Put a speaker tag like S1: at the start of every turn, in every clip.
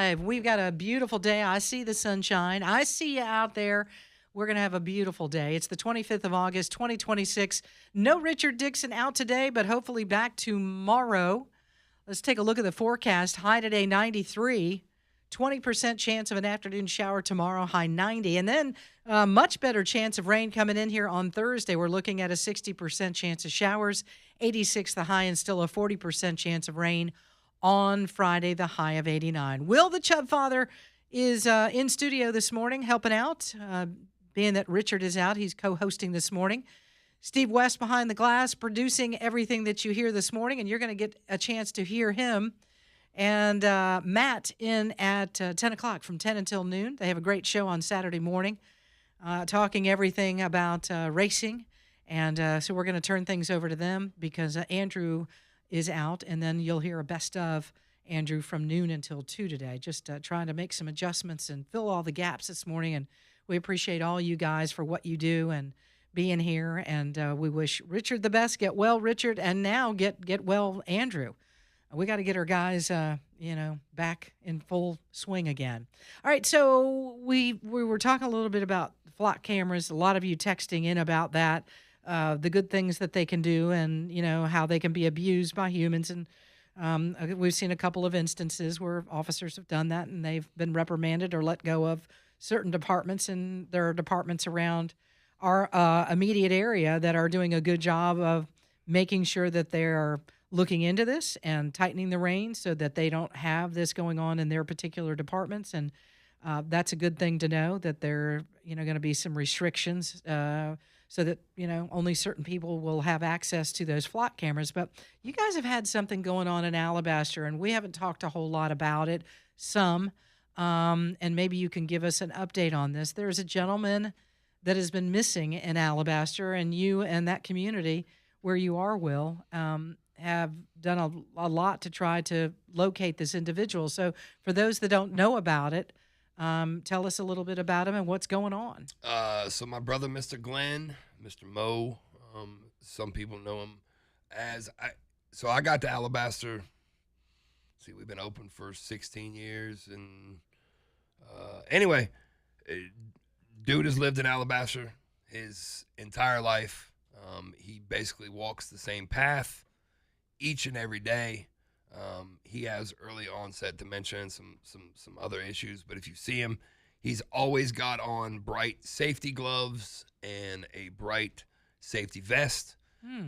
S1: 5. We've got a beautiful day. I see the sunshine. I see you out there. We're going to have a beautiful day. It's the 25th of August, 2026. No Richard Dixon out today, but hopefully back tomorrow. Let's take a look at the forecast. High today, 93. 20% chance of an afternoon shower tomorrow, high 90. And then a much better chance of rain coming in here on Thursday. We're looking at a 60% chance of showers, 86 the high, and still a 40% chance of rain on Friday, the high of 89. Will the Chubb Father is in studio this morning helping out. Being that Richard is out, he's co-hosting this morning. Steve West behind the glass, producing everything that you hear this morning, and you're going to get a chance to hear him. And Matt in at 10 o'clock from 10 until noon. They have a great show on Saturday morning, talking everything about racing. And so we're going to turn things over to them because Andrew is out, and then you'll hear a best of Andrew from noon until 2 today. Just trying to make some adjustments and fill all the gaps this morning. And we appreciate all you guys for what you do and being here. And we wish Richard the best. Get well, Richard, and now get well, Andrew. We got to get our guys, back in full swing again. All right, so we were talking a little bit about flock cameras. A lot of you texting in about that. The good things that they can do and, how they can be abused by humans. And we've seen a couple of instances where officers have done that and they've been reprimanded or let go of certain departments. And there are departments around our immediate area that are doing a good job of making sure that they're looking into this and tightening the reins so that they don't have this going on in their particular departments. And that's a good thing to know that there are, going to be some restrictions so that, only certain people will have access to those flock cameras. But you guys have had something going on in Alabaster, and we haven't talked a whole lot about it, and maybe you can give us an update on this. There's a gentleman that has been missing in Alabaster, and you and that community where you are, Will, have done a lot to try to locate this individual. So for those that don't know about it, tell us a little bit about him and what's going on.
S2: So my brother, Mr. Glenn, Mr. Mo, some people know him as I got to Alabaster. See, we've been open for 16 years. And anyway, dude has lived in Alabaster his entire life. He basically walks the same path each and every day. He has early onset dementia and some other issues, but if you see him, he's always got on bright safety gloves and a bright safety vest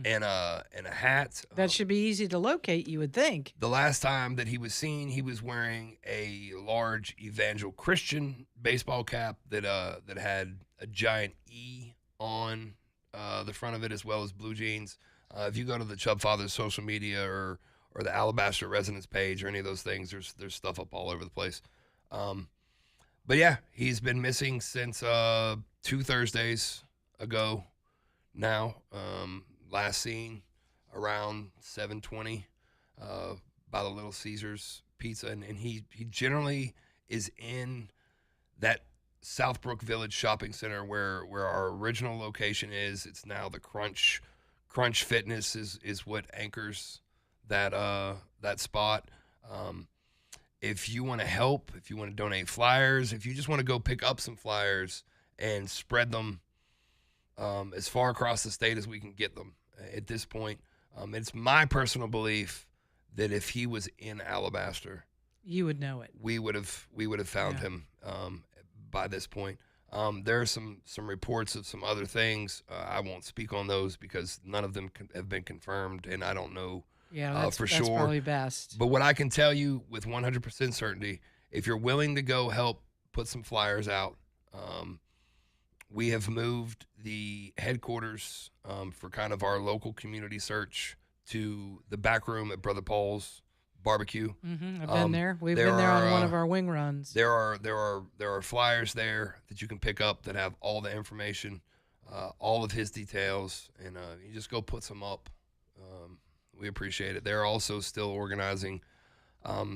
S2: and a hat.
S1: That should be easy to locate, you would think.
S2: The last time that he was seen, he was wearing a large Evangel Christian baseball cap that had a giant E on the front of it, as well as blue jeans. If you go to the Chubb Fathers social media or the Alabaster Residence page or any of those things, there's stuff up all over the place. But yeah, he's been missing since 2 Thursdays ago now. Last seen around 7:20 by the Little Caesars Pizza, and he generally is in that Southbrook Village shopping center where our original location is. It's now the Crunch Fitness is what anchors that spot. If you want to help, if you want to donate flyers, if you just want to go pick up some flyers and spread them as far across the state as we can get them at this point, it's my personal belief that if he was in Alabaster,
S1: you would know it.
S2: We would have found him by this point. There are some reports of some other things. I won't speak on those because none of them have been confirmed, and I don't know for sure.
S1: That's probably best.
S2: But what I can tell you with 100% certainty, if you're willing to go help put some flyers out, we have moved the headquarters for kind of our local community search to the back room at Brother Paul's Barbecue.
S1: Mm-hmm. I've been there. We've been there on one of our wing runs.
S2: There are flyers there that you can pick up that have all the information, all of his details, and you just go put some up. We appreciate it. They're also still organizing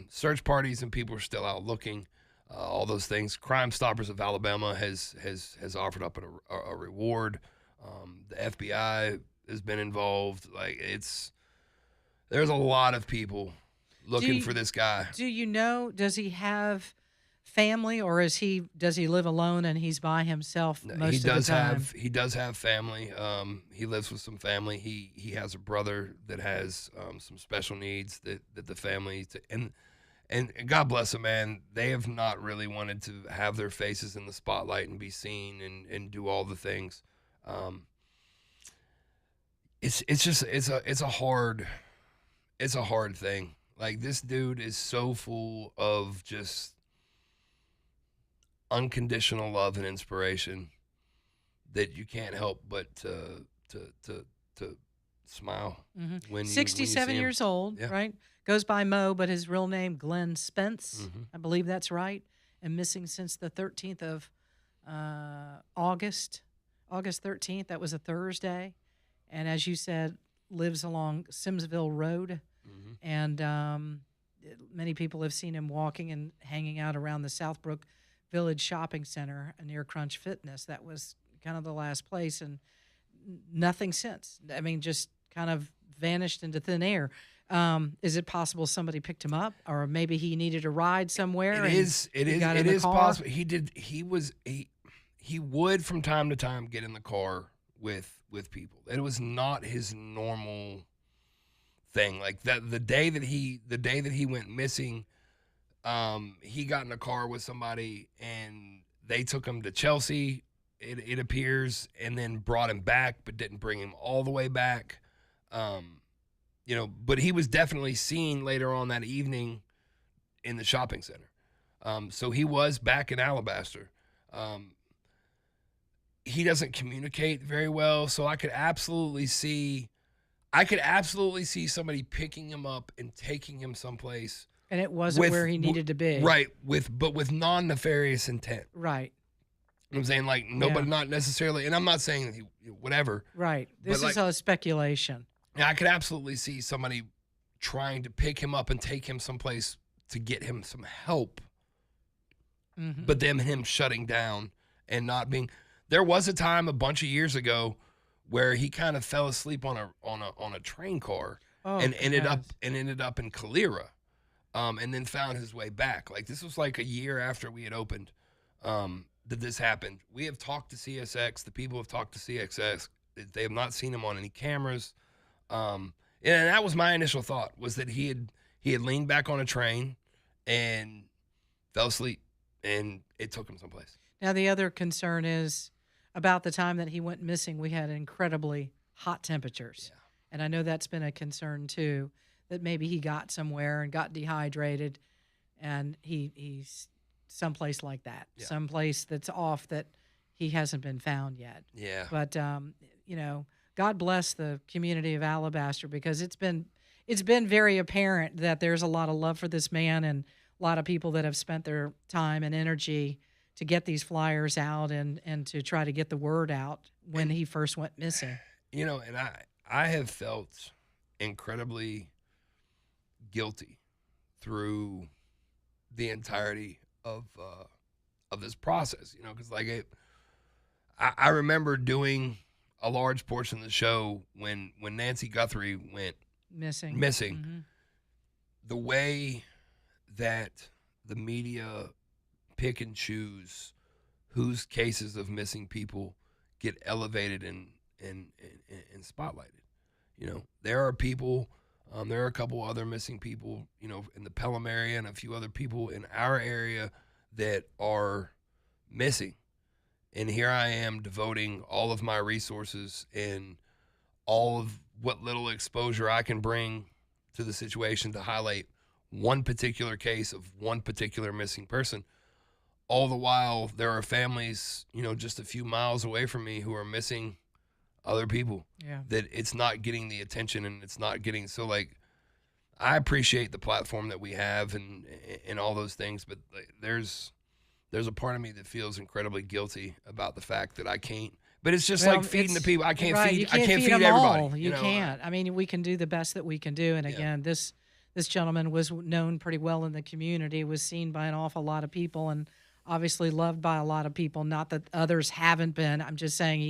S2: search parties, and people are still out looking. All those things. Crime Stoppers of Alabama has offered up a reward. The FBI has been involved. There's a lot of people looking for this guy.
S1: Do you know, does he have family, or does he live alone and he's by himself most of the time?
S2: He does have family. He lives with some family. He has a brother that has some special needs that the family and God bless them, man. They have not really wanted to have their faces in the spotlight and be seen and do all the things. It's a hard thing. Like, this dude is so full of just unconditional love and inspiration that you can't help but to smile when you
S1: 67
S2: see him.
S1: years old,
S2: Yeah.
S1: right? Goes by Mo, but his real name Glenn Spence.
S2: Mhm.
S1: I believe that's right. And missing since the 13th of August 13th. That was a Thursday. And as you said, lives along Simsville Road.
S2: Mhm.
S1: And many people have seen him walking and hanging out around the Southbrook Village Shopping Center near Crunch Fitness. That was kind of the last place, and nothing since. I mean, just kind of vanished into thin air. Is it possible somebody picked him up, or maybe he needed a ride somewhere?
S2: It is
S1: car?
S2: possible. He would from time to time get in the car with people. It was not his normal thing. Like that the day that he went missing, he got in a car with somebody and they took him to Chelsea, it appears, and then brought him back, but didn't bring him all the way back. But he was definitely seen later on that evening in the shopping center. So he was back in Alabaster. He doesn't communicate very well, so I could absolutely see somebody picking him up and taking him someplace.
S1: And it wasn't where he needed to be.
S2: Right, but with non-nefarious intent.
S1: Right.
S2: You know what I'm saying? Like, nobody, not necessarily, and I'm not saying that whatever.
S1: Right. This is all speculation.
S2: I could absolutely see somebody trying to pick him up and take him someplace to get him some help, but then him shutting down and not being. There was a time a bunch of years ago where he kind of fell asleep on a train car and ended up in Calera, and then found his way back. Like, this was like a year after we had opened that this happened. We have talked to CSX. The people have talked to CSX. They have not seen him on any cameras. And that was my initial thought, was that he had leaned back on a train and fell asleep, and it took him someplace.
S1: Now, the other concern is about the time that he went missing, we had incredibly hot temperatures.
S2: Yeah.
S1: And I know that's been a concern too, that maybe he got somewhere and got dehydrated, and he's someplace like that, someplace that's off that he hasn't been found yet.
S2: Yeah.
S1: But, God bless the community of Alabaster, because it's been very apparent that there's a lot of love for this man, and a lot of people that have spent their time and energy to get these flyers out and to try to get the word out when he first went missing.
S2: And I have felt incredibly guilty through the entirety of this process, because I remember doing a large portion of the show when Nancy Guthrie went missing.
S1: Mm-hmm.
S2: The way that the media pick and choose whose cases of missing people get elevated and spotlighted. There are people, there are a couple other missing people, in the Pelham area, and a few other people in our area that are missing. And here I am devoting all of my resources and all of what little exposure I can bring to the situation to highlight one particular case of one particular missing person. All the while, there are families, just a few miles away from me who are missing other people.
S1: Yeah.
S2: That it's not getting the attention, and it's not getting. So, like, I appreciate the platform that we have and all those things, but there's a part of me that feels incredibly guilty about the fact that I can't. But it's just like feeding the people. I can't feed. I can't feed
S1: them
S2: everybody.
S1: All. You can't. I mean, we can do the best that we can do. And again, this gentleman was known pretty well in the community, was seen by an awful lot of people, and obviously loved by a lot of people. Not that others haven't been. I'm just saying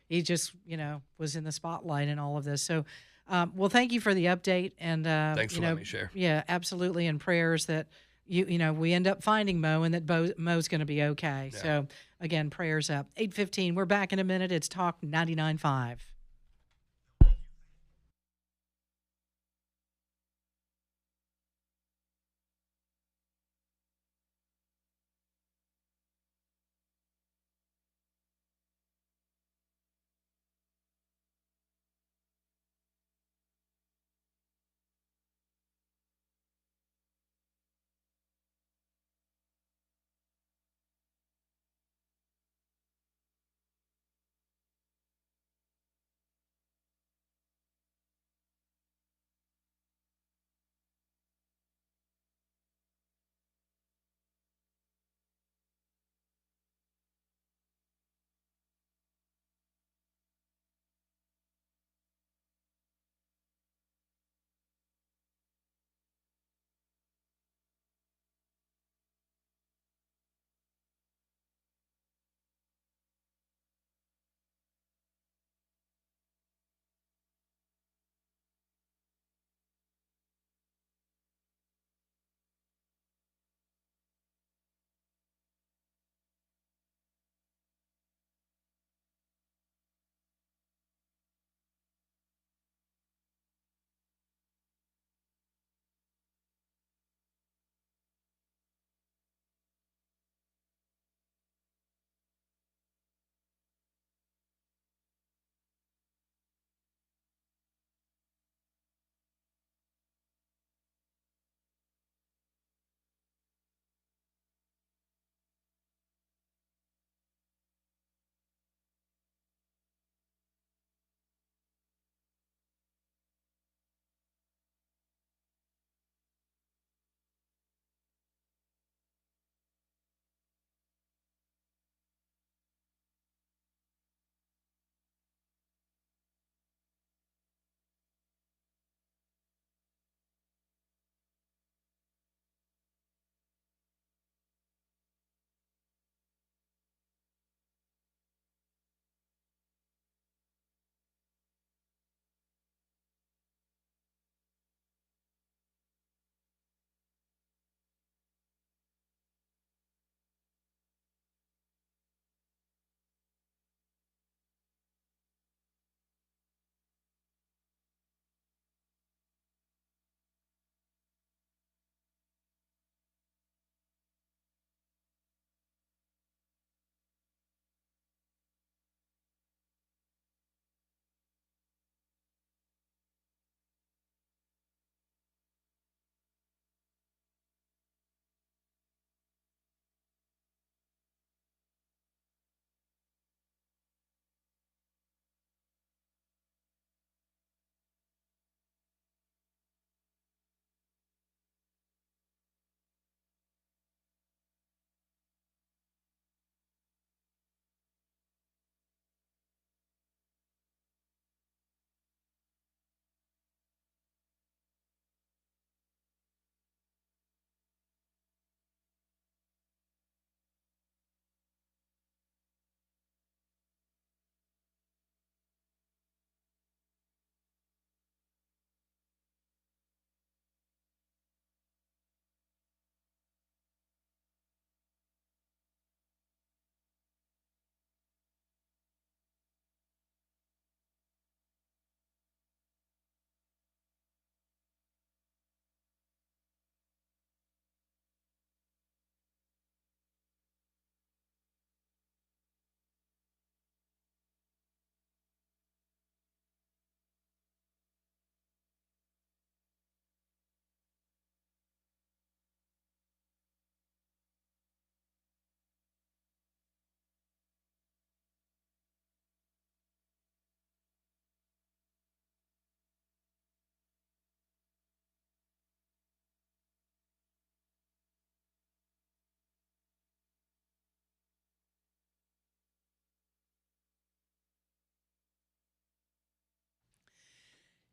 S1: he just was in the spotlight in all of this. So Well, thank you for the update, and
S2: Thanks for letting me share.
S1: yeah, absolutely, and prayers that we end up finding Mo and that Mo's going to be okay.
S2: Yeah.
S1: So again, prayers up. 8:15. We're back in a minute. It's Talk 99.5.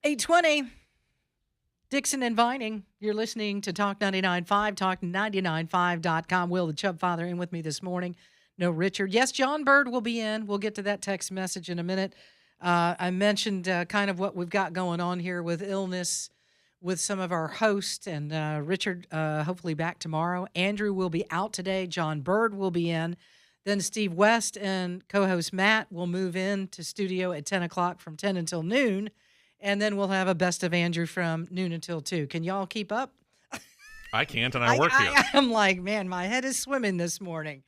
S1: .820. Dixon and Vining. You're listening to Talk 99.5, talk995.com. Will the Chubb Father in with me this morning? No Richard. Yes, John Bird will be in. We'll get to that text message in a minute. I mentioned kind of what we've got going on here with illness with some of our hosts, and Richard hopefully back tomorrow. Andrew will be out today. John Bird will be in. Then Steve West and co-host Matt will move in to studio at 10 o'clock from 10 until noon. And then we'll have a best of Andrew from noon until 2. Can y'all keep up?
S3: I can't, and I work here.
S1: I'm like, man, my head is swimming this morning.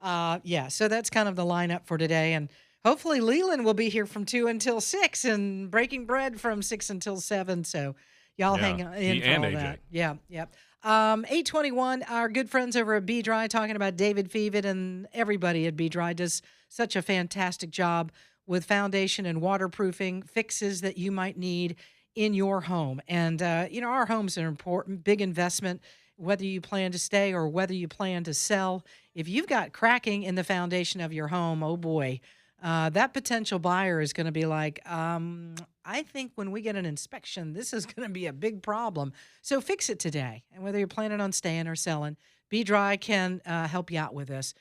S1: So that's kind of the lineup for today. And hopefully Leland will be here from 2 until 6 and breaking bread from 6 until 7. So y'all hang in for all
S3: AJ.
S1: that. Yeah, yep. 821, our good friends over at B-Dry talking about David Fevet, and everybody at B-Dry does such a fantastic job with foundation and waterproofing fixes that you might need in your home. And, our homes are important, big investment, whether you plan to stay or whether you plan to sell. If you've got cracking in the foundation of your home, oh boy, that potential buyer is going to be like, I think when we get an inspection, this is going to be a big problem. So fix it today. And whether you're planning on staying or selling, B-Dry can help you out with this.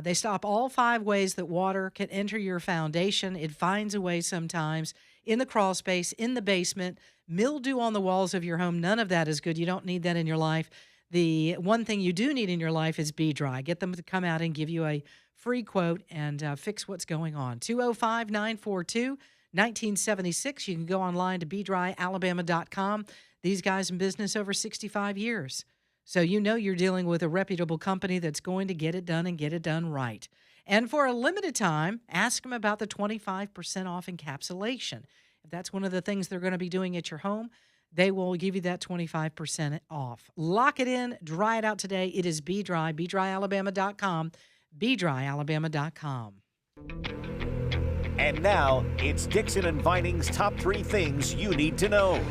S1: They stop all 5 ways that water can enter your foundation. It finds a way sometimes in the crawl space, in the basement, mildew on the walls of your home. None of that is good. You don't need that in your life. The one thing you do need in your life is B-Dry. Get them to come out and give you a free quote and fix what's going on. 205-942-1976. You can go online to bdryalabama.com. These guys in business over 65 years. So you're dealing with a reputable company that's going to get it done and get it done right. And for a limited time, ask them about the 25% off encapsulation. If that's one of the things they're going to be doing at your home, they will give you that 25% off. Lock it in, dry it out today. It is B-Dry, bdryalabama.com, bdryalabama.com.
S4: And now, it's Dixon and Vining's top 3 things you need to know.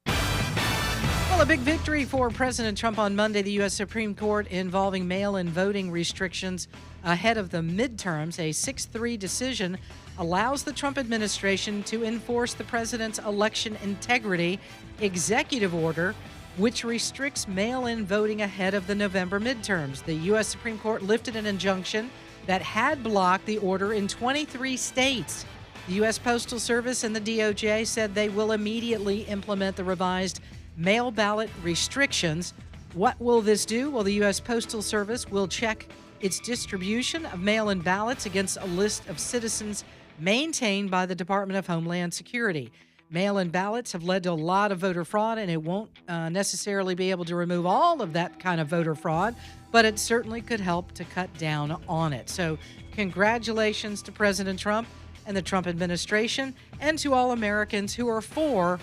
S1: Well, a big victory for President Trump on Monday. The U.S. Supreme Court involving mail-in voting restrictions ahead of the midterms. A 6-3 decision allows the Trump administration to enforce the president's election integrity executive order, which restricts mail-in voting ahead of the November midterms. The U.S. Supreme Court lifted an injunction that had blocked the order in 23 states. The U.S. Postal Service and the DOJ said they will immediately implement the revised mail ballot restrictions. What will this do? Well, the U.S. Postal Service will check its distribution of mail-in ballots against a list of citizens maintained by the Department of Homeland Security. Mail-in ballots have led to a lot of voter fraud, and it won't necessarily be able to remove all of that kind of voter fraud, but it certainly could help to cut down on it. So congratulations to President Trump and the Trump administration, and to all Americans who are for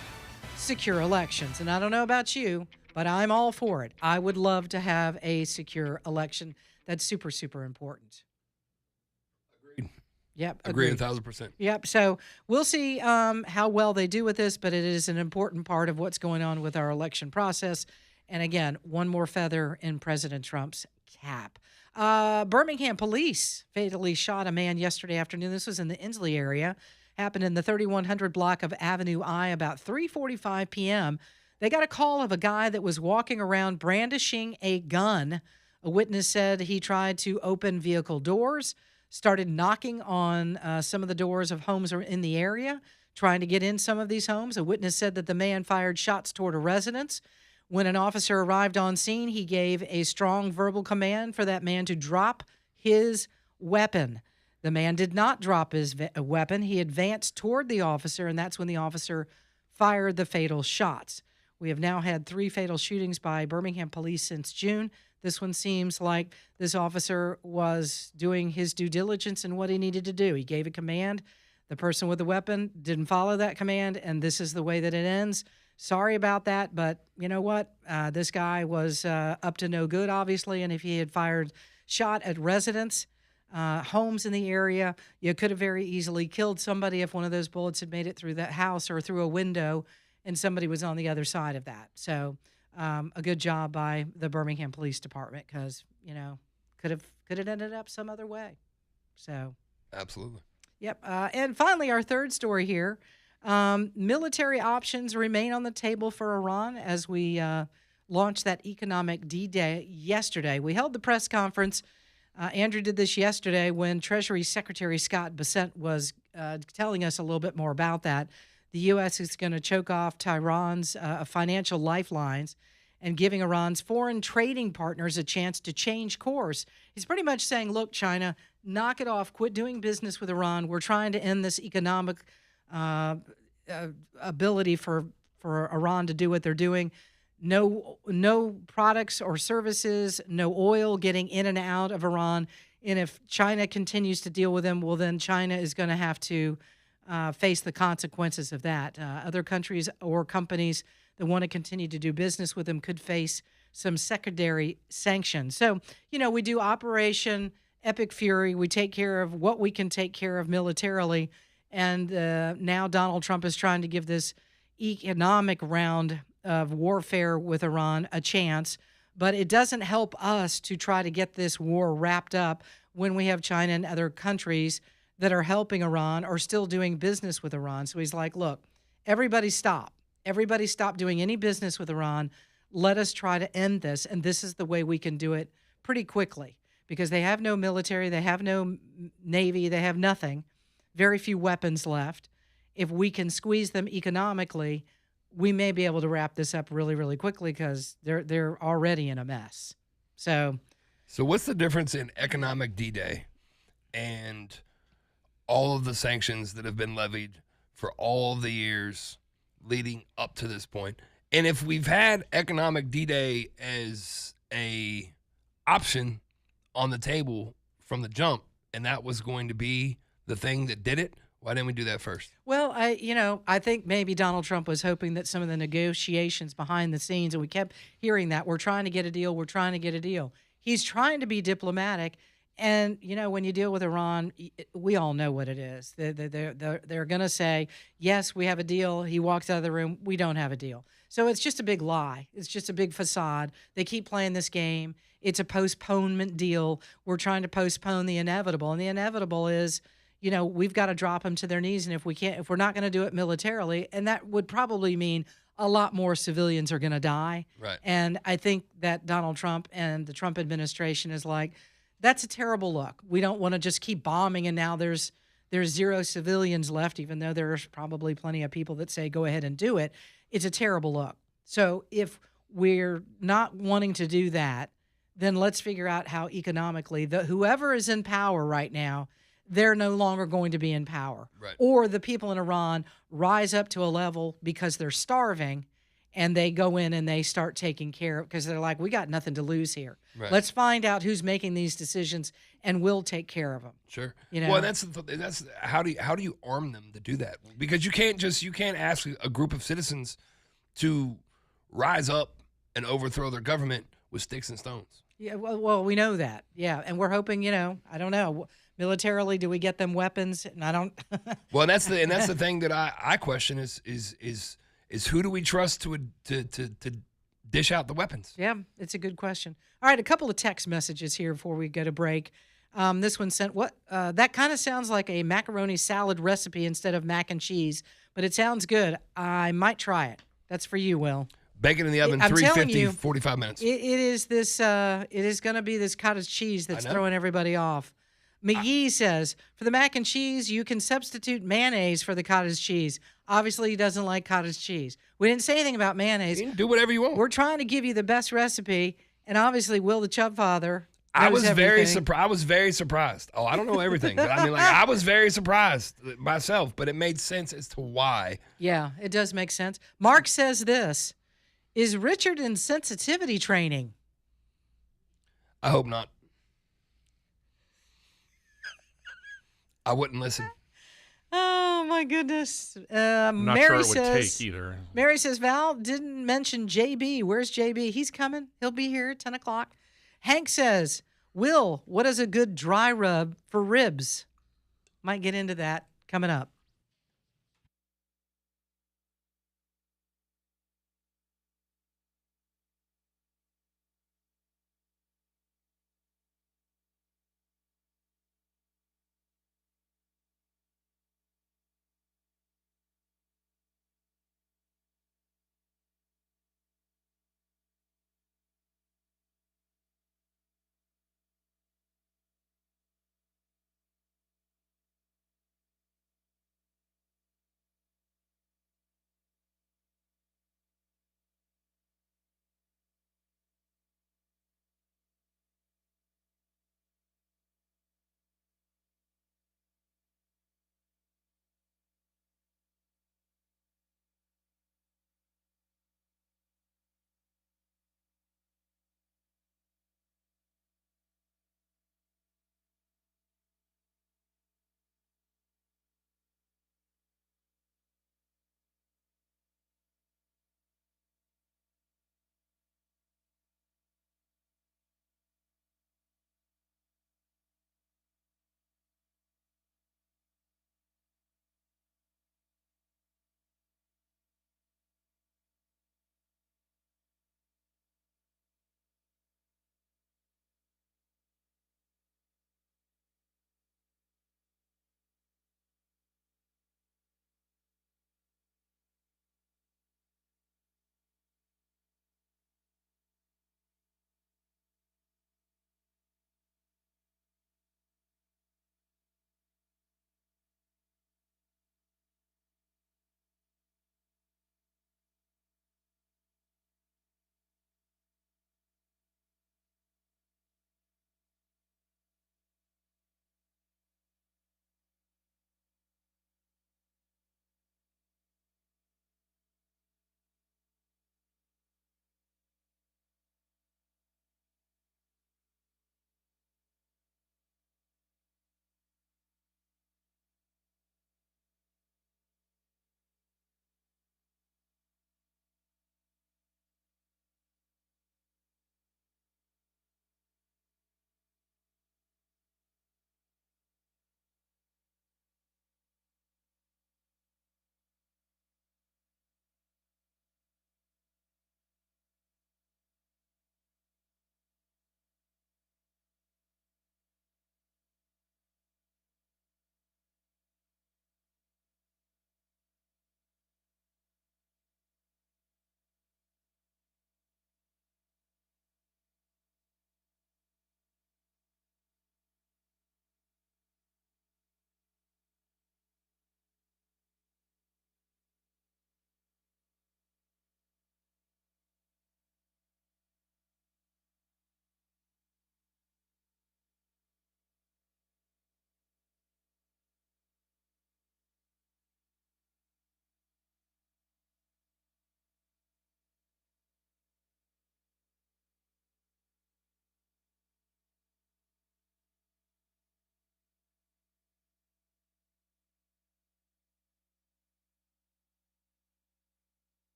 S1: secure elections. And I don't know about you, but I'm all for it. I would love to have a secure election. That's super, super important.
S2: Agreed.
S1: Yep.
S2: Agree 1,000%.
S1: Yep. So we'll see how well they do with this, but it is an important part of what's going on with our election process. And again, one more feather in President Trump's cap. Birmingham police fatally shot a man yesterday afternoon. This was in the Inslee area. Happened in the 3100 block of Avenue I about 3:45 p.m. They got a call of a guy that was walking around brandishing a gun. A witness said he tried to open vehicle doors, started knocking on some of the doors of homes in the area, trying to get in some of these homes. A witness said that the man fired shots toward a residence. When an officer arrived on scene, he gave a strong verbal command for that man to drop his weapon. The man did not drop his weapon. He advanced toward the officer, and that's when the officer fired the fatal shots. We have now had 3 fatal shootings by Birmingham police since June. This one seems like this officer was doing his due diligence in what he needed to do. He gave a command. The person with the weapon didn't follow that command, and this is the way that it ends. Sorry about that, but you know what? This guy was up to no good, obviously, and if he had fired shot at residents, homes in the area, you could have very easily killed somebody if one of those bullets had made it through that house or through a window and somebody was on the other side of that. So a good job by the Birmingham Police Department, because, could have ended up some other way. So
S2: Absolutely.
S1: Yep. And finally, our third story here. Military options remain on the table for Iran as we launched that economic D-Day yesterday. We held the press conference. Andrew did this yesterday when Treasury Secretary Scott Bessent was telling us a little bit more about that. The U.S. is going to choke off Tehran's financial lifelines and giving Iran's foreign trading partners a chance to change course. He's pretty much saying, look, China, knock it off. Quit doing business with Iran. We're trying to end this economic ability for Iran to do what they're doing. No products or services, no oil getting in and out of Iran. And if China continues to deal with them, well, then China is going to have to face the consequences of that. Other countries or companies that want to continue to do business with them could face some secondary sanctions. So, we do Operation Epic Fury. We take care of what we can take care of militarily. And now Donald Trump is trying to give this economic round of warfare with Iran a chance. But it doesn't help us to try to get this war wrapped up when we have China and other countries that are helping Iran or still doing business with Iran. So he's like, look, everybody stop. Everybody stop doing any business with Iran. Let us try to end this. And this is the way we can do it pretty quickly because they have no military. They have no navy. They have nothing. Very few weapons left. If we can squeeze them economically, we may be able to wrap this up really, really quickly because they're already in a mess. So
S2: what's the difference in economic D-Day and all of the sanctions that have been levied for all of the years leading up to this point? And if we've had economic D-Day as a option on the table from the jump, and that was going to be the thing that did it, why didn't we do that first?
S1: Well, I think maybe Donald Trump was hoping that some of the negotiations behind the scenes, and we kept hearing that, we're trying to get a deal, we're trying to get a deal. He's trying to be diplomatic. And, when you deal with Iran, we all know what it is. They're going to say, yes, we have a deal. He walks out of the room. We don't have a deal. So it's just a big lie. It's just a big facade. They keep playing this game. It's a postponement deal. We're trying to postpone the inevitable. And the inevitable is, we've got to drop them to their knees. And if we're not going to do it militarily, and that would probably mean a lot more civilians are going to die.
S2: Right.
S1: And I think that Donald Trump and the Trump administration is like, that's a terrible look. We don't want to just keep bombing and now there's zero civilians left, even though there's probably plenty of people that say go ahead and do it. It's a terrible look. So if we're not wanting to do that, then let's figure out how economically whoever is in power right now, they're no longer going to be in power.
S2: Right.
S1: Or the people in Iran rise up to a level because they're starving and they go in and they start taking care of because they're like, we got nothing to lose here.
S2: Right.
S1: Let's find out who's making these decisions and we'll take care of them.
S2: Sure.
S1: You know?
S2: Well, that's how do you arm them to do that? Because you can't ask a group of citizens to rise up and overthrow their government with sticks and stones.
S1: Yeah, well, we know that. Yeah, and we're hoping, I don't know, militarily, do we get them weapons? And I don't.
S2: Well, that's the thing that I question is who do we trust to dish out the weapons?
S1: Yeah, it's a good question. All right, a couple of text messages here before we go to break. This one sent, that kind of sounds like a macaroni salad recipe instead of mac and cheese, but it sounds good. I might try it. That's for you, Will.
S2: Bacon in the oven,
S1: I'm
S2: 350,
S1: you,
S2: 45 minutes.
S1: It is this. It is going to be this cottage cheese that's throwing everybody off. McGee says, for the mac and cheese, you can substitute mayonnaise for the cottage cheese. Obviously, he doesn't like cottage cheese. We didn't say anything about mayonnaise.
S2: You can do whatever you want.
S1: We're trying to give you the best recipe, and obviously, Will the Chub Father knows
S2: I was very
S1: everything.
S2: surprised. I was very surprised. Oh, I don't know everything, but I mean, I was very surprised myself. But it made sense as to why.
S1: Yeah, it does make sense. Mark says this: is Richard in sensitivity training?
S2: I hope not. I wouldn't listen.
S1: Oh my goodness!
S3: I'm not
S1: Mary
S3: sure it would
S1: says,
S3: take either.
S1: Mary says Val didn't mention JB. Where's JB? He's coming. He'll be here at 10 o'clock. Hank says, Will, what is a good dry rub for ribs? Might get into that coming up.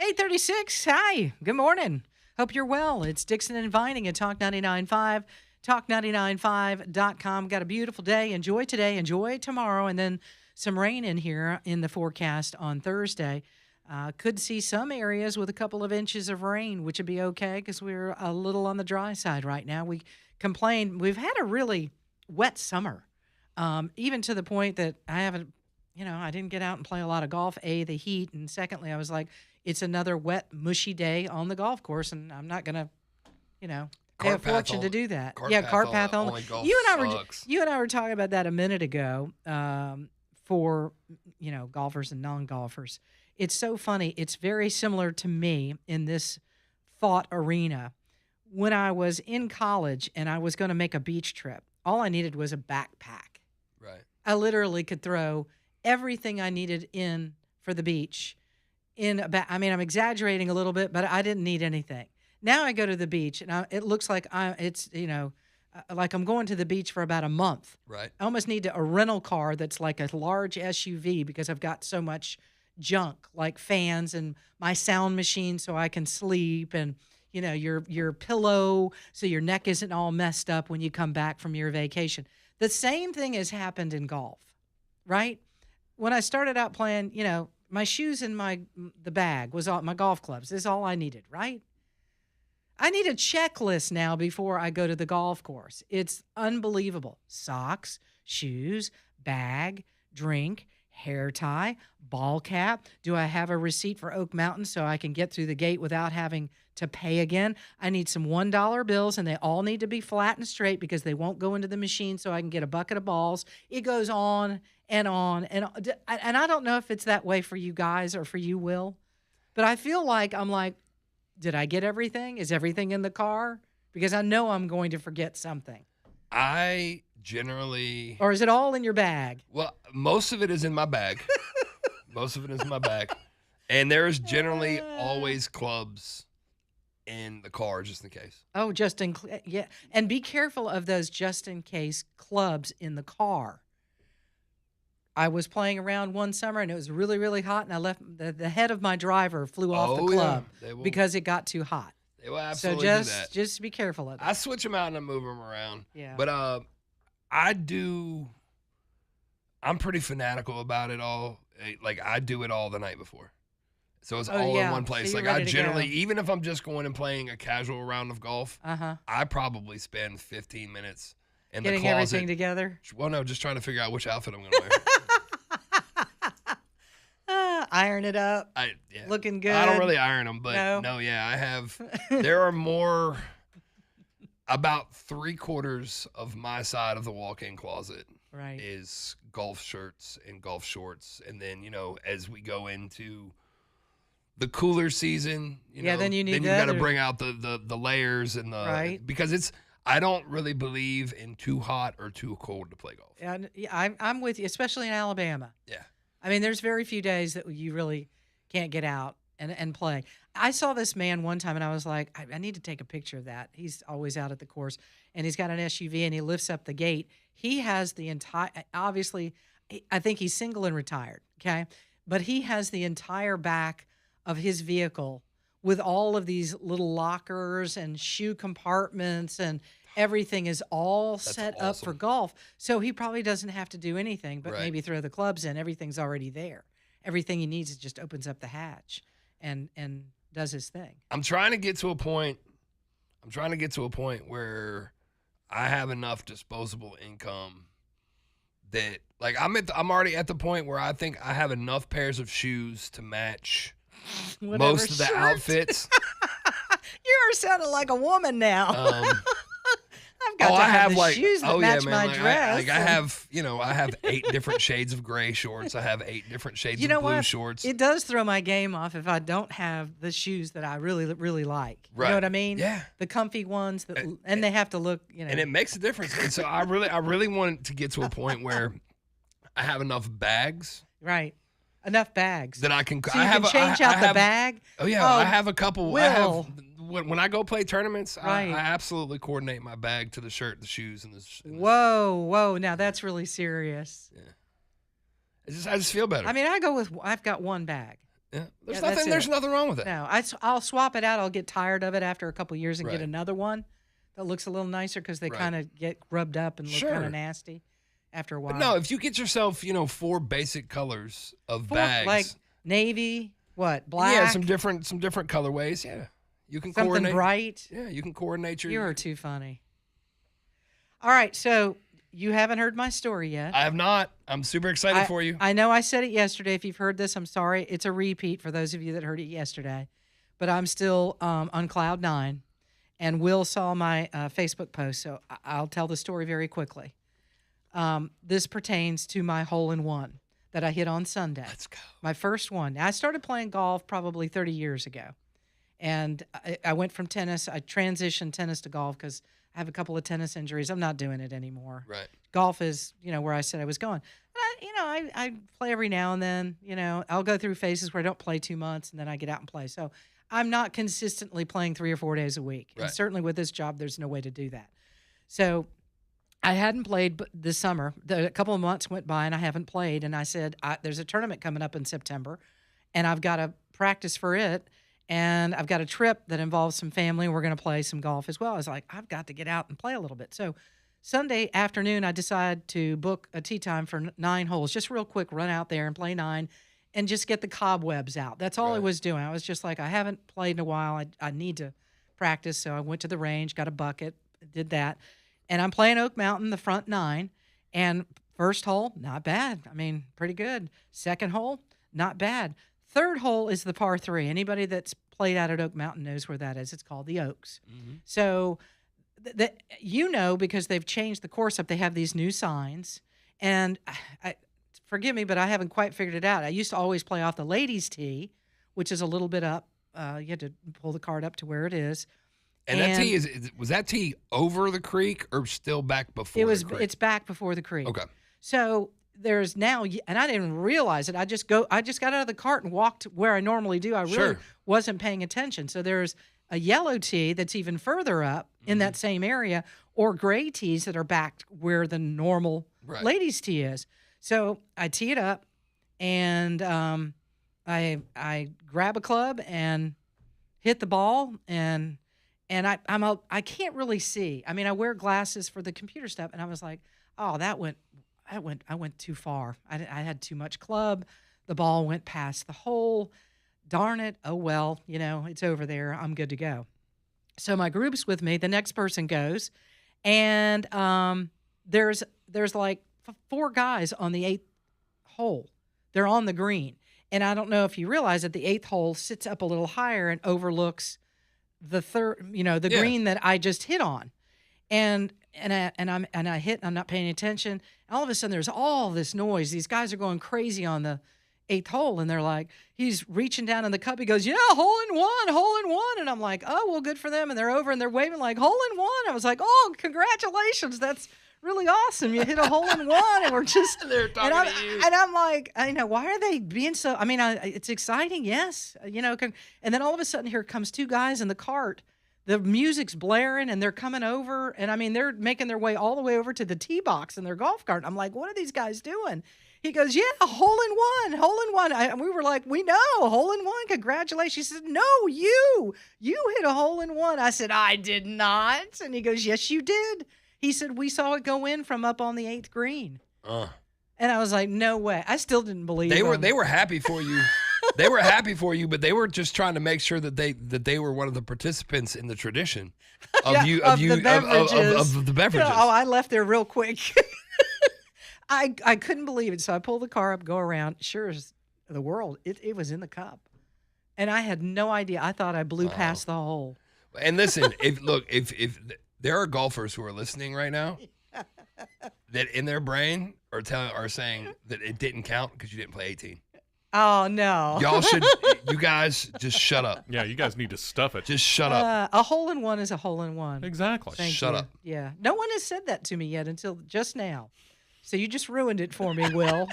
S1: 8:36. Hi. Good morning. Hope you're well. It's Dixon and Vining at Talk 99.5, talk995.com. Got a beautiful day. Enjoy today. Enjoy tomorrow. And then some rain in here in the forecast on Thursday. Could see some areas with a couple of inches of rain, which would be okay because we're a little on the dry side right now. We complained. We've had a really wet summer, even to the point that I didn't get out and play a lot of golf, A, the heat, and secondly, I was like, it's another wet, mushy day on the golf course, and I'm not going to, pay a fortune to do that. Cart path only. You and I were talking about that a minute ago for, golfers and non-golfers. It's so funny. It's very similar to me in this thought arena. When I was in college and I was going to make a beach trip, all I needed was a backpack.
S2: Right.
S1: I literally could throw everything I needed in for the beach in a bag. I mean, I'm exaggerating a little bit, but I didn't need anything. Now I go to the beach and it looks like like I'm going to the beach for about a month.
S2: Right.
S1: I almost need a rental car that's like a large SUV because I've got so much junk, like fans and my sound machine so I can sleep, and your pillow so your neck isn't all messed up when you come back from your vacation. The same thing has happened in golf, right? When I started out playing, my shoes and the bag was all my golf clubs. This is all I needed, right? I need a checklist now before I go to the golf course. It's unbelievable. Socks, shoes, bag, drink, hair tie, ball cap. Do I have a receipt for Oak Mountain so I can get through the gate without having to pay again? I need some $1 bills, and they all need to be flat and straight because they won't go into the machine so I can get a bucket of balls. It goes on and on. And I don't know if it's that way for you guys or for you, Will, but I feel like I'm like, did I get everything? Is everything in the car? Because I know I'm going to forget something.
S2: I generally...
S1: Or is it all in your bag?
S2: Well, most of it is in my bag. And there's generally always clubs in the car just in case.
S1: Oh, yeah. And be careful of those just in case clubs in the car. I was playing around one summer and it was really, really hot, and I left the head of my driver flew off the club because it got too hot.
S2: They will absolutely
S1: do
S2: that.
S1: So just be careful of that.
S2: I switch them out and I move them around.
S1: Yeah.
S2: But I'm pretty fanatical about it all. Like, I do it all the night before. So it's all in one place.
S1: So
S2: like, I generally, even if I'm just going and playing a casual round of golf, I probably spend 15 minutes in the closet.
S1: Getting everything together?
S2: Well, no, just trying to figure out which outfit I'm going to wear.
S1: Iron it up. Looking good.
S2: I don't really iron them, but I have. There are more. About 3/4 of my side of the walk-in closet is golf shirts and golf shorts, and then as we go into the cooler season,
S1: then you
S2: got to bring out the layers and the because I don't really believe in too hot or too cold to play golf.
S1: Yeah, I'm with you, especially in Alabama.
S2: Yeah.
S1: I mean, there's very few days that you really can't get out and play. I saw this man one time, and I was like, I need to take a picture of that. He's always out at the course, and he's got an SUV, and he lifts up the gate. He has the entire – obviously, I think he's single and retired, okay? But he has the entire back of his vehicle with all of these little lockers and shoe compartments, and everything is all set up for golf. So he probably doesn't have to do anything but maybe throw the clubs in. Everything's already there. Everything he needs is just opens up the hatch and does his thing. I'm trying to get to a point
S2: where I have enough disposable income that, like, I'm already at the point where I think I have enough pairs of shoes to match most of the outfits.
S1: You're sounding like a woman now. I've got to
S2: I have
S1: the shoes that match my dress.
S2: I have 8 different shades of gray shorts. I have 8 different shades of blue shorts.
S1: It does throw my game off if I don't have the shoes that I really, really like.
S2: Right.
S1: You know what I mean?
S2: Yeah.
S1: The comfy ones and they have to look,
S2: And it makes a difference. And so I really want to get to a point where I have enough bags.
S1: Right. Enough bags
S2: that I can.
S1: So you can change out the bag.
S2: Oh yeah, I have a couple.
S1: Will.
S2: When I go play tournaments, I absolutely coordinate my bag to the shirt, the shoes, and the.
S1: Whoa! Now that's really serious.
S2: Yeah. I just feel better.
S1: I mean, I've got one bag.
S2: Yeah,
S1: Yeah, that's
S2: there's
S1: it.
S2: nothing wrong with it.
S1: No, I'll swap it out. I'll get tired of it after a couple years and get
S2: Right.
S1: another one that looks a little nicer because they
S2: Right.
S1: kind of get rubbed up and look kind
S2: Sure.
S1: of nasty after a while.
S2: But no, if you get yourself, 4 basic colors of bags,
S1: like navy, black,
S2: yeah, some different colorways, yeah, you can
S1: something
S2: coordinate.
S1: bright.
S2: Yeah, you can coordinate your.
S1: You are too funny. All right, so you haven't heard my story yet.
S2: I have not. I'm super excited for you.
S1: I know I said it yesterday. If you've heard this, I'm sorry. It's a repeat for those of you that heard it yesterday. But I'm still on cloud 9. And Will saw my Facebook post, so I'll tell the story very quickly. This pertains to my hole-in-one that I hit on Sunday.
S2: Let's go.
S1: My first one. I started playing golf probably 30 years ago. And I went from tennis. I transitioned tennis to golf because I have a couple of tennis injuries. I'm not doing it anymore.
S2: Right.
S1: Golf is, where I said I was going. And I play every now and then. I'll go through phases where I don't play 2 months and then I get out and play. So I'm not consistently playing 3 or 4 days a week.
S2: Right.
S1: And certainly with this job, there's no way to do that. So I hadn't played this summer. A couple of months went by and I haven't played. And I said, there's a tournament coming up in September and I've got to practice for it. And I've got a trip that involves some family. We're going to play some golf as well. I was like, I've got to get out and play a little bit. So Sunday afternoon, I decided to book a tee time for 9 holes. Just real quick, run out there and play 9 and just get the cobwebs out. That's all I
S2: Right.
S1: was doing. I was just like, I haven't played in a while. I need to practice. So I went to the range, got a bucket, did that. And I'm playing Oak Mountain, the front 9. And first hole, not bad. I mean, pretty good. Second hole, not bad. Third hole is the par 3. Anybody that's played out at Oak Mountain knows where that is. It's called the Oaks.
S2: Mm-hmm.
S1: So, because they've changed the course up, they have these new signs. And forgive me, but I haven't quite figured it out. I used to always play off the ladies' tee, which is a little bit up. You had to pull the cart up to where it is.
S2: And that tee was that tee over the creek or still back before? The creek?
S1: It's back before the creek.
S2: Okay.
S1: So there's now, and I didn't realize it. I just got out of the cart and walked where I normally do. I really
S2: Sure.
S1: wasn't paying attention. So there's a yellow tee that's even further up in that same area, or gray tees that are back where the normal
S2: Right.
S1: ladies' tee is. So I tee it up, and I grab a club and hit the ball, and I can't really see. I mean, I wear glasses for the computer stuff, and I was like, oh, I went too far. I had too much club. The ball went past the hole. Darn it. Oh, well, it's over there. I'm good to go. So my group's with me. The next person goes, and there's like 4 guys on the 8th hole. They're on the green. And I don't know if you realize that the 8th hole sits up a little higher and overlooks the third, the green that I just hit on. And I hit, and I'm not paying attention. And all of a sudden, there's all this noise. These guys are going crazy on the 8th hole, and they're like, he's reaching down in the cup. He goes, yeah, hole in one. And I'm like, oh, well, good for them. And they're over, and they're waving like, hole in one. I was like, oh, congratulations. That's really awesome. You hit a hole in one, and we're just
S2: They're talking to you.
S1: And I'm like, why are they being so? I mean, it's exciting, yes, And then all of a sudden, here comes 2 guys in the cart. The music's blaring, and they're coming over, and I mean, they're making their way all the way over to the tee box in their golf cart. I'm like, what are these guys doing? He goes, yeah, hole in one. And we were like, we know, hole in one. Congratulations. He said, no, you hit a hole in one. I said, I did not. And he goes, yes, you did. He said, we saw it go in from up on the 8th green. And I was like, no way. I still didn't believe him.
S2: They were happy for you. They were happy for you, but they were just trying to make sure that they were one of the participants in the tradition of
S1: the beverages.
S2: Of the beverages.
S1: I left there real quick. I couldn't believe it. So I pulled the car up, go around. Sure as the world, it was in the cup. And I had no idea. I thought I blew past the hole.
S2: And listen, if there are golfers who are listening right now that in their brain are saying that it didn't count because you didn't play 18.
S1: Oh, no.
S2: You guys just shut up.
S3: Yeah, you guys need to stuff it.
S2: Just shut up.
S1: A hole in one is a hole in one.
S3: Exactly.
S1: Thank
S2: Shut
S1: you.
S2: up.
S1: Yeah. No one has said that to me yet until just now. So you just ruined it for me, Will.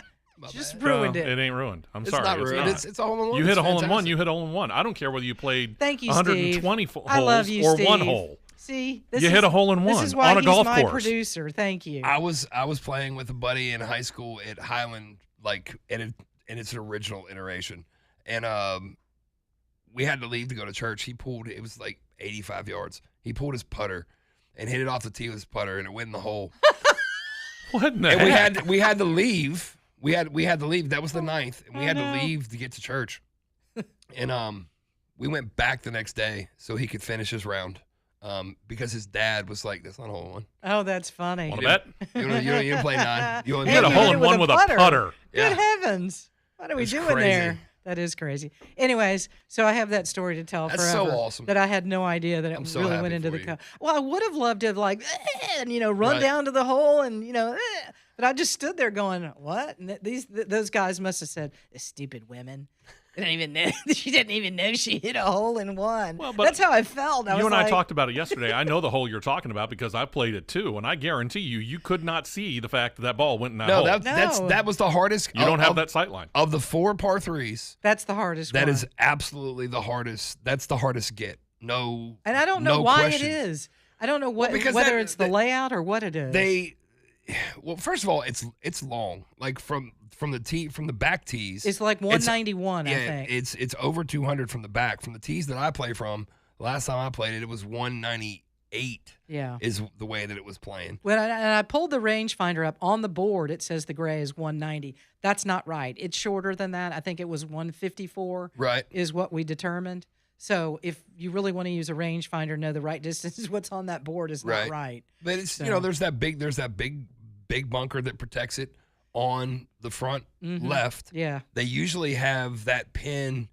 S1: Just ruined it.
S3: It ain't ruined. I'm
S2: It's
S3: sorry.
S2: not ruined.
S3: Not.
S2: It's a hole in one.
S3: You hit
S2: It's
S3: a hole in one.
S2: fantastic.
S3: You hit a hole in one. I don't care whether you played
S1: Thank you,
S3: 120
S1: Steve.
S3: holes
S1: I love you,
S3: or
S1: Steve.
S3: one hole.
S1: See,
S3: You hit a hole in
S1: This
S3: one
S1: is why
S3: on a
S1: he's
S3: golf
S1: my
S3: course.
S1: producer. Thank you.
S2: I was playing with a buddy in high school at Highland, like in its original iteration, and we had to leave to go to church. He pulled. It was like 85 yards. He pulled his putter and hit it off the tee with his putter, and it went in the hole.
S3: What in the
S2: And
S3: heck?
S2: we had to leave. We had to leave. That was the 9th, and we
S1: Oh,
S2: had
S1: no.
S2: to leave to get to church. And we went back the next day so he could finish his round. Because his dad was like, "That's not a hole in one.
S1: Oh, that's funny.
S3: Want to bet?
S2: You didn't play 9. You only
S1: Hey,
S3: You had a
S1: you
S2: played
S3: hole
S1: did
S3: in
S1: it
S3: one
S1: with
S3: with
S1: a
S3: a
S1: putter.
S3: putter.
S1: Good
S2: Yeah.
S1: heavens. What are we
S2: It's
S1: doing
S2: crazy.
S1: there? That is crazy. Anyways, so I have that story to tell
S2: That's so
S1: forever.
S2: awesome.
S1: That I had no idea that it
S2: I'm so
S1: really
S2: happy
S1: went into
S2: for
S1: the
S2: you.
S1: cup. Well, I would have loved to have like, and run
S2: Right.
S1: down to the hole and but I just stood there going, what? And those guys must have said, "The stupid women. They didn't even know. She didn't even know she hit a hole in one."
S3: Well, but
S1: that's how I felt. I
S3: You
S1: was
S3: and I
S1: like,
S3: talked about it yesterday. I know the hole you're talking about because I played it too, and I guarantee you could not see the fact that ball went in that
S2: No,
S3: hole.
S2: that was the hardest.
S3: You don't have that sight line.
S2: Of the 4 par 3s.
S1: That's the hardest
S2: That
S1: one.
S2: is absolutely the hardest. That's the hardest get. No.
S1: And I don't know
S2: no
S1: why
S2: question.
S1: it is. I don't know what
S2: because
S1: whether
S2: that-
S1: it's the
S2: that-
S1: layout or what it is.
S2: Well, first of all, it's long. Like from the back tees.
S1: It's like 191, I think.
S2: It's over 200 from the back. From the tees that I play from, the last time I played it, it was 198.
S1: Yeah.
S2: Is the way that it was playing.
S1: And I pulled the rangefinder up on the board. It says the gray is 190. That's not right. It's shorter than that. I think it was 154.
S2: Right.
S1: Is what we determined. So if you really want to use a rangefinder, know the right distance is what's on that board is not right.
S2: But it's
S1: So-
S2: there's that big bunker that protects it on the front left.
S1: Yeah.
S2: They usually have that pin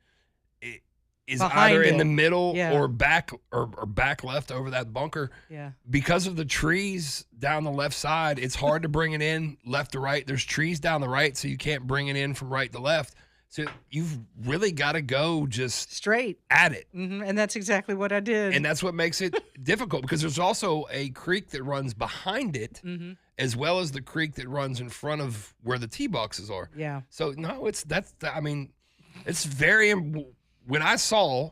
S2: is
S1: Behind
S2: either in
S1: it.
S2: the middle
S1: Yeah.
S2: or back or back left over that bunker.
S1: Yeah.
S2: Because of the trees down the left side, it's hard to bring it in left to right. There's trees down the right, so you can't bring it in from right to left. So you've really got to go just
S1: Straight.
S2: at it.
S1: And that's exactly what I did.
S2: And that's what makes it difficult because there's also a creek that runs behind it as well as the creek that runs in front of where the tee boxes are.
S1: Yeah.
S2: So no, it's very, when I saw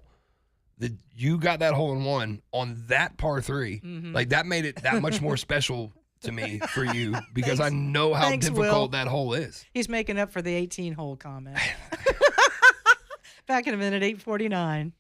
S2: that you got that hole in one on that par 3, like that made it that much more special to me for you because I know how
S1: Thanks,
S2: difficult
S1: Will.
S2: that hole is.
S1: He's making up for the 18-hole comment. Back in a minute, 8:49.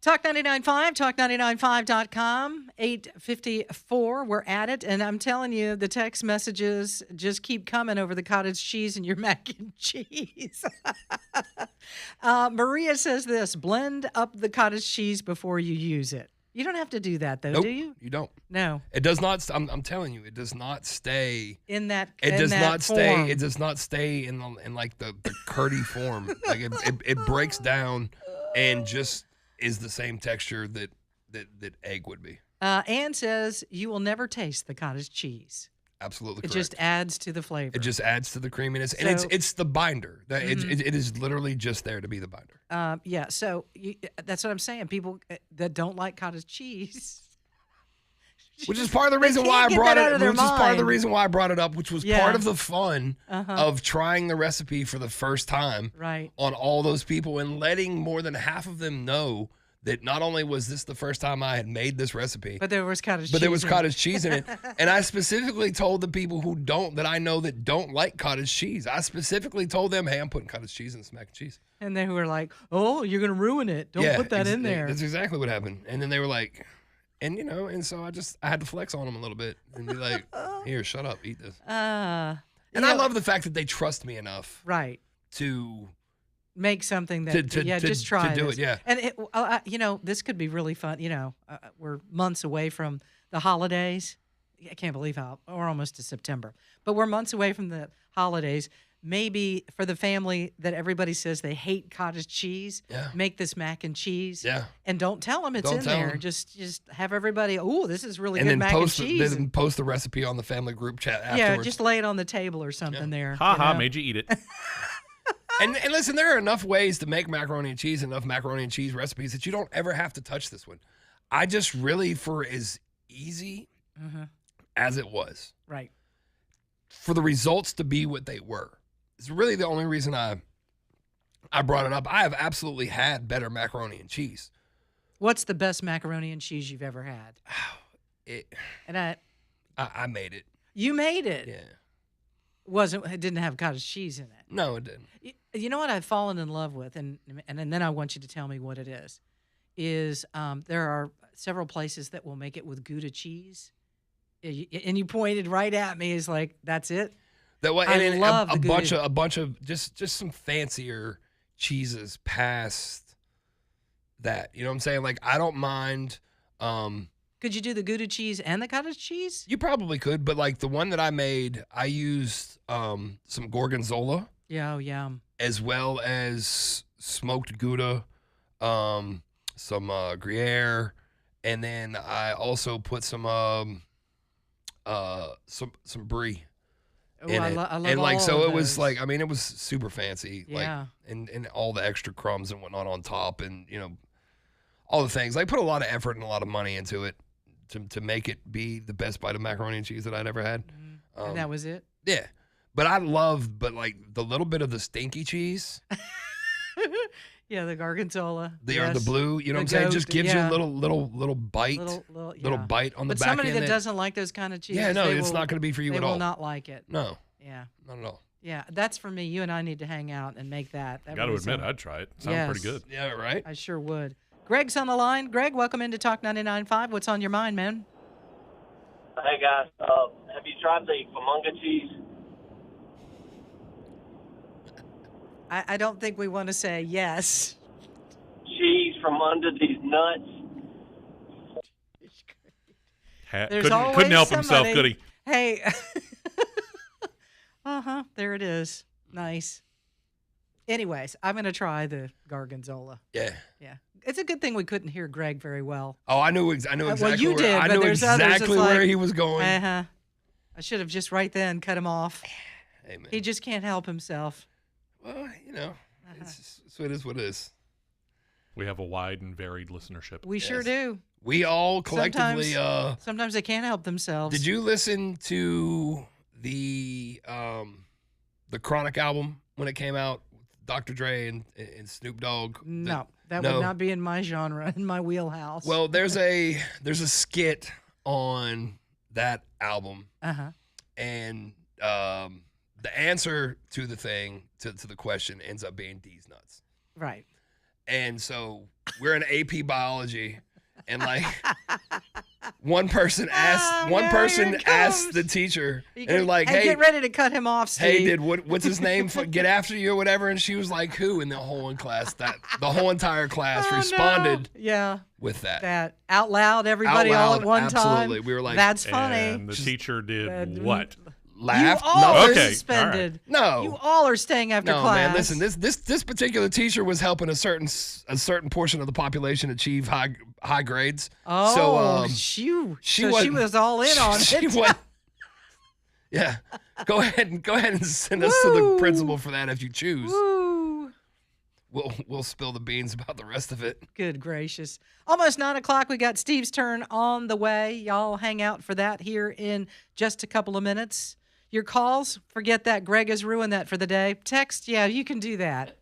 S1: Talk 99.5, talk995.com, 8:54. We're at it. And I'm telling you, the text messages just keep coming over the cottage cheese and your mac and cheese. Maria says this: blend up the cottage cheese before you use it. You don't have to do that, though,
S2: Nope,
S1: do you?
S2: you don't.
S1: No.
S2: It does not. I'm telling you, it does not stay.
S1: In that
S2: It
S1: in
S2: does
S1: that
S2: not stay.
S1: form.
S2: It does not stay in like the curdy form. Like it breaks down and just is the same texture that egg would be.
S1: Ann says you will never taste the cottage cheese.
S2: Absolutely
S1: It
S2: correct.
S1: just adds to the flavor.
S2: It just adds to the creaminess, and
S1: So-
S2: it's the binder. That
S1: Mhm.
S2: it is literally just there to be the binder.
S1: Yeah, so that's what I'm saying. People that don't like cottage cheese.
S2: Which is part of the
S1: They
S2: reason
S1: can't
S2: why I
S1: get
S2: brought
S1: that out
S2: it.
S1: of their
S2: Which is part of the
S1: mind.
S2: reason why I brought it up. Which was
S1: Yeah.
S2: part of the fun
S1: Uh-huh.
S2: of trying the recipe for the first time
S1: Right.
S2: on all those people and letting more than half of them know that not only was this the first time I had made this recipe,
S1: But there was cottage cheese.
S2: but there was
S1: in
S2: cottage cheese in it. And I specifically told the people that I know that don't like cottage cheese. I specifically told them, hey, I'm putting cottage cheese in this mac and cheese.
S1: And they were like, "Oh, you're gonna ruin it. Don't put that in there."
S2: That's exactly what happened. And then they were like, and so I had to flex on them a little bit and be like, here, shut up, eat this. And I love the fact that they trust me enough
S1: right.
S2: to
S1: Make something that
S2: to
S1: just try
S2: do
S1: this.
S2: it. Yeah.
S1: And this could be really fun. We're months away from the holidays. I can't believe how we're almost to September, but we're months away from the holidays. Maybe for the family that everybody says they hate cottage cheese,
S2: Yeah.
S1: make this mac and cheese.
S2: Yeah.
S1: And don't tell them it's
S2: Don't
S1: in
S2: tell
S1: there.
S2: 'em.
S1: Just have everybody. Oh, this is really
S2: And
S1: good
S2: then
S1: mac and cheese.
S2: post the recipe on the family group chat afterwards.
S1: Yeah, just lay it on the table or something there.
S3: Ha
S1: you
S3: ha,
S1: know?
S3: made you eat it.
S2: And listen, there are enough ways to make macaroni and cheese, enough macaroni and cheese recipes that you don't ever have to touch this one. I just really, for as easy
S1: Mhm.
S2: as it was,
S1: Right.
S2: for the results to be what they were, it's really the only reason I brought it up. I have absolutely had better macaroni and cheese.
S1: What's the best macaroni and cheese you've ever had? And
S2: I made it.
S1: you made it.
S2: Yeah.
S1: It didn't have cottage cheese in it.
S2: No, it didn't.
S1: You know what I've fallen in love with, and then I want you to tell me what it is. There are several places that will make it with Gouda cheese, and you pointed right at me. Is like that's it.
S2: That way,
S1: I
S2: and
S1: love
S2: a
S1: the
S2: bunch of just some fancier cheeses past that. You know what I'm saying? Like I don't mind.
S1: Could you do the Gouda cheese and the cottage cheese?
S2: You probably could, but like the one that I made, I used some gorgonzola
S1: Yeah, oh, yum.
S2: as well as smoked Gouda, some Gruyere, and then I also put some brie.
S1: Oh,
S2: in
S1: I
S2: it.
S1: love
S2: And like
S1: all
S2: so
S1: of
S2: it was
S1: those.
S2: like, I mean, it was super fancy.
S1: Yeah.
S2: Like and all the extra crumbs and whatnot on top, and all the things. Like put a lot of effort and a lot of money into it to make it be the best bite of macaroni and cheese that I'd ever had.
S1: And that was it.
S2: Yeah. But like the little bit of the stinky cheese,
S1: Yeah, the gorgonzola.
S2: the
S1: yes.
S2: blue, you know
S1: The
S2: what I'm saying? Just
S1: goat,
S2: gives you
S1: yeah.
S2: a little bite,
S1: little
S2: little
S1: yeah.
S2: bite on the
S1: But
S2: back
S1: somebody
S2: end.
S1: that doesn't like those kind of cheeses,
S2: yeah, no,
S1: they
S2: it's
S1: will-
S2: not going to be for you
S1: they
S2: at
S1: will
S2: all.
S1: not like it.
S2: No,
S1: Yeah,
S2: not at all.
S1: yeah, that's for me. You and I need to hang out and make that. That
S3: Got to
S1: really
S3: admit,
S1: sounds-
S3: I'd try it. Sounds pretty
S1: Yes.
S3: good.
S2: Yeah, right?
S1: I sure would. Greg's on the line. Greg, welcome into Talk 99.5. What's on your mind, man?
S5: Hey guys, have you tried the Famunga cheese?
S1: I don't think we want to say yes.
S5: Cheese from under these nuts.
S1: There's
S3: Couldn't
S1: always
S3: help himself,
S1: somebody-
S3: could he?
S1: Hey. There it is. Nice. Anyways, I'm going to try the gorgonzola.
S2: Yeah.
S1: Yeah. It's a good thing we couldn't hear Greg very well.
S2: Oh, I knew exactly
S1: well, you
S2: where,
S1: did,
S2: I
S1: but
S2: knew
S1: there's others that's
S2: exactly where
S1: like,
S2: he was going.
S1: Uh-huh. I should have just right then cut him off.
S2: Hey, man.
S1: He just can't help himself.
S2: Well, so it is what it is.
S3: We have a wide and varied listenership.
S1: We sure
S2: Yes.
S1: do.
S2: We all collectively.
S1: Sometimes they can't help themselves.
S2: Did you listen to the Chronic album when it came out? Dr. Dre and Snoop Dogg.
S1: No, that
S2: No.
S1: would not be in my genre, in my wheelhouse.
S2: Well, there's a skit on that album,
S1: uh-huh.
S2: and the answer to the thing to the question ends up being D's nuts.
S1: Right.
S2: And so we're in AP biology, and like one person asked
S1: here it comes.
S2: the teacher,
S1: You
S2: and they're like,
S1: hey,
S2: "Hey,
S1: get ready to cut him off, Steve.
S2: hey, what's his name? Get after you or whatever." And she was like, "Who?" And the whole entire class
S1: Oh,
S2: responded
S1: no. Yeah,
S2: with that.
S1: that out loud, everybody
S2: Out
S1: all
S2: loud,
S1: at one
S2: absolutely.
S1: time.
S2: We were like,
S1: that's funny.
S3: And the teacher did what?
S2: Laughed.
S1: You all are
S2: Nothing.
S3: Okay,
S1: suspended.
S2: No.
S1: You all are staying after
S2: No,
S1: class.
S2: man. Listen, this particular teacher was helping a certain portion of the population achieve high grades.
S1: Oh,
S2: So
S1: she
S2: wasn't-
S1: was all in on
S2: she
S1: it.
S2: went- Yeah. Go ahead and send us to the principal for that if you choose.
S1: Woo.
S2: We'll spill the beans about the rest of it.
S1: Good gracious. Almost 9 o'clock. We got Steve's turn on the way. Y'all hang out for that here in just a couple of minutes. Your calls, forget that. Greg has ruined that for the day. Text, yeah, you can do that.